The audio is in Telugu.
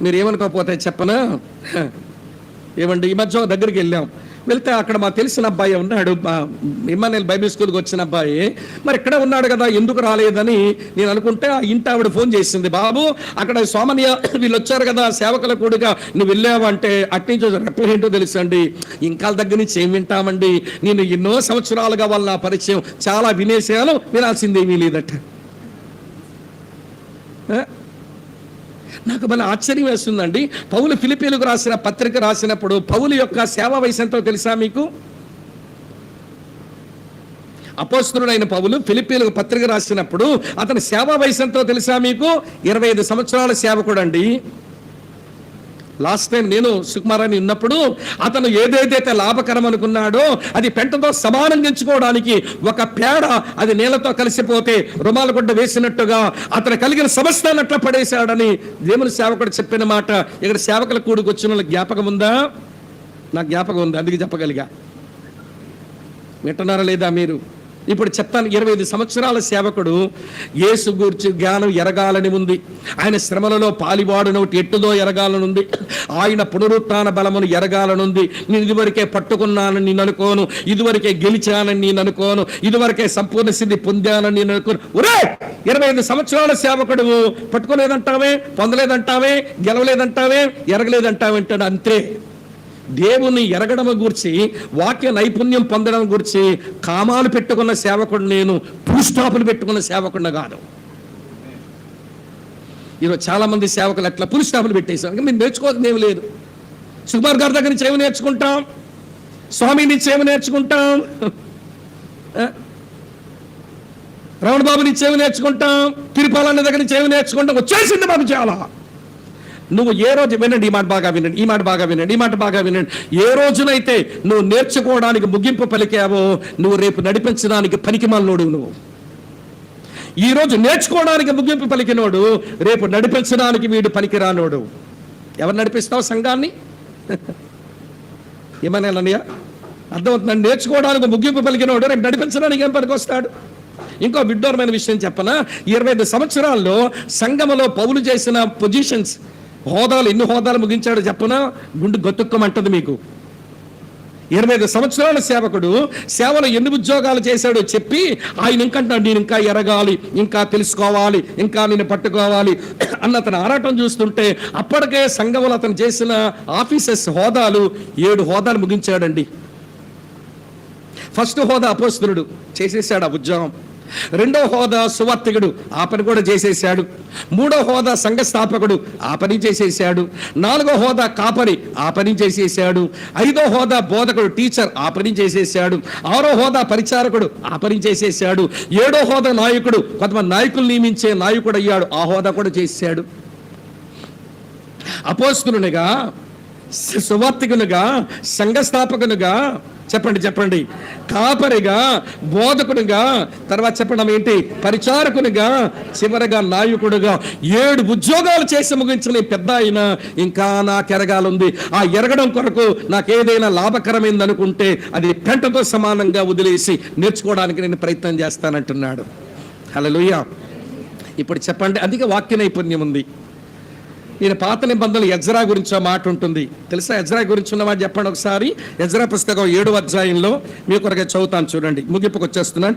మీరు ఏమనుకోకపోతే చెప్పనా, ఏమండి ఈ మధ్య దగ్గరికి వెళ్తే అక్కడ మాకు తెలిసిన అబ్బాయి ఉన్నాడు, ఇమ్మానుయేల్ బైబిల్ స్కూల్కి వచ్చిన అబ్బాయి. మరి ఇక్కడే ఉన్నాడు కదా, ఎందుకు రాలేదని నేను అనుకుంటే ఆ ఇంటి ఆవిడ ఫోన్ చేసింది, బాబు అక్కడ సోమనియ వీళ్ళు వచ్చారు కదా సేవకుల కూడిగా, నువ్వు వెళ్ళావంటే అట్నుంచి రెప్పలు ఏంటో తెలుసండి, ఇంకా దగ్గర నుంచి ఏం వింటామండి, నేను ఎన్నో సంవత్సరాలుగా వాళ్ళ పరిచయం, చాలా వినేశాను, వినాల్సిందేమీ లేదట. నాకు మన ఆశ్చర్యం వేస్తుందండి. పౌలు ఫిలిప్పీలకు రాసిన పత్రిక రాసినప్పుడు పౌలు యొక్క సేవా వయసు ఎంతో తెలుసా మీకు? అపోస్తలుడైన పౌలు ఫిలిప్పీలకు పత్రిక రాసినప్పుడు అతని సేవా వయసు ఎంతో తెలుసా మీకు? 25 సంవత్సరాల సేవకుడు అండి. లాస్ట్ టైం నేను సుకుమారాన్ని ఉన్నప్పుడు అతను ఏదైతే లాభకరం అనుకున్నాడో అది పెంటతో సమానంగా ఎంచుకోవడానికి ఒక పేడ అది నీళ్లతో కలిసిపోతే రుమాల గుడ్డ వేసినట్టుగా అతను కలిగిన సమస్తాన్ని అట్లా పడేశాడని దేవుని సేవకుడు చెప్పిన మాట ఇక్కడ సేవకుల కూడికి వచ్చిన వాళ్ళకి జ్ఞాపకం ఉందా? నాకు జ్ఞాపకం ఉంది, అందుకే చెప్పగలిగా. వింటున్నారా లేదా మీరు? ఇప్పుడు చెప్తాను. 25 సంవత్సరాల సేవకుడు యేసు గూర్చి జ్ఞానం ఎరగాలని ఉంది, ఆయన శ్రమలలో పాలివాడునోటి ఎట్టుదో ఎరగాలనుంది, ఆయన పునరుత్థాన బలమును ఎరగాలనుంది. నేను ఇదివరకే పట్టుకున్నానని నేను అనుకోను, ఇదివరకే గెలిచానని నేను అనుకోను, ఇదివరకే సంపూర్ణ సిద్ధి పొందానని నేను అనుకోను. ఒరే 25 సంవత్సరాల సేవకుడు పట్టుకోలేదంటావే, పొందలేదంటావే, గెలవలేదంటావే, ఎరగలేదంటావేంటాడు. అంతే. దేవుని ఎరగడం గురించి, వాక్య నైపుణ్యం పొందడం గురించి కామాలు పెట్టుకున్న సేవకుడు నేను, పులిస్టాపులు పెట్టుకున్న సేవకుడు కాదు. ఈరోజు చాలా మంది సేవకులు అట్లా పులిస్టాపులు పెట్టేశారు. మీరు నేర్చుకోవాల్సింది ఏమి లేదు. సుకుమార్ గారి దగ్గర నుంచి ఏమి నేర్చుకుంటాం, స్వామి నుంచి ఏమి నేర్చుకుంటాం, రమణ బాబు నుంచి ఏమి నేర్చుకుంటాం, తిరుపాలన్న దగ్గర నుంచి ఏమి నేర్చుకుంటాం. వచ్చేసింది మాకు చాలా. నువ్వు ఏ రోజు వినండి, ఈ మాట బాగా వినండి, ఈ మాట బాగా వినండి, ఈ మాట బాగా వినండి. ఏ రోజునైతే నువ్వు నేర్చుకోవడానికి ముగింపు పలికావో నువ్వు రేపు నడిపించడానికి పనికిమాలినోడు. నువ్వు ఈ రోజు నేర్చుకోవడానికి ముగింపు పలికినోడు రేపు నడిపించడానికి వీడు పనికిరానోడు. ఎవరు నడిపిస్తావు సంఘాన్ని? ఏమన్నా అన్నయ్య అర్థమవుతుందండి? నేర్చుకోవడానికి ముగింపు పలికినోడు రేపు నడిపించడానికి ఏం పనికొస్తాడు? ఇంకో విడ్డూరమైన విషయం చెప్పనా, 25 సంవత్సరాల్లో సంఘములో పౌలు చేసిన పొజిషన్స్, హోదాలు, ఎన్ని హోదాలు ముగించాడో చెప్పనా, గుండు గొత్తుక్కమంటది మీకు. 25 సంవత్సరాల సేవకుడు సేవలో ఎన్ని ఉద్యోగాలు చేశాడో చెప్పి ఆయన ఇంకంటాడు, నేను ఇంకా ఎరగాలి, ఇంకా తెలుసుకోవాలి, ఇంకా నేను పట్టుకోవాలి అన్న అతను ఆరాటం చూస్తుంటే అప్పటికే సంఘంలో అతను చేసిన ఆఫీసర్స్ హోదాలు 7 హోదాలు ముగించాడండి. ఫస్ట్ హోదా అపోస్తలుడు, చేసేసాడు ఆ ఉద్యోగం. 2వ హోదా సువార్తికుడు, ఆ పని కూడా చేసేసాడు. 3వ హోదా సంఘ స్థాపకుడు, ఆ పని చేసేసాడు. 4వ హోదా కాపరి, ఆ పని చేసేసాడు. 5వ హోదా బోధకుడు, టీచర్, ఆ పని చేసేసాడు. 6వ హోదా పరిచారకుడు, ఆ పని చేసేసాడు. 7వ హోదా నాయకుడు, కొంతమంది నాయకులు నియమించే నాయకుడు అయ్యాడు, ఆ హోదా కూడా చేసేసాడు. అపోస్తలునిగా, సువార్తికునిగా, సంఘ స్థాపకునిగా, చెప్పండి, కాపరిగా, బోధకునిగా, తర్వాత చెప్పడం ఏంటి, పరిచారకునిగా, చివరిగా నాయకుడుగా 7 ఉద్యోగాలు చేసి ముగించిన పెద్ద ఆయన ఇంకా నాకు ఎరగాలుంది. ఆ ఎరగడం కొరకు నాకు ఏదైనా లాభకరమైంది అనుకుంటే అది పెంటతో సమానంగా వదిలేసి నేర్చుకోవడానికి నేను ప్రయత్నం చేస్తానంటున్నాడు. హల్లెలూయా. ఇప్పుడు చెప్పండి, అధిక వాక్య నైపుణ్యం ఉంది. నేను పాత నిబంధనలు ఎజ్రా గురించి మాట ఉంటుంది తెలుసా? ఎజ్రా గురించి ఉన్నమాట చెప్పండి ఒకసారి. ఎజ్రా పుస్తకం 7వ అధ్యాయంలో మీ కొరకే చదువుతాను, చూడండి, ముగింపుకు వచ్చేస్తున్నాను.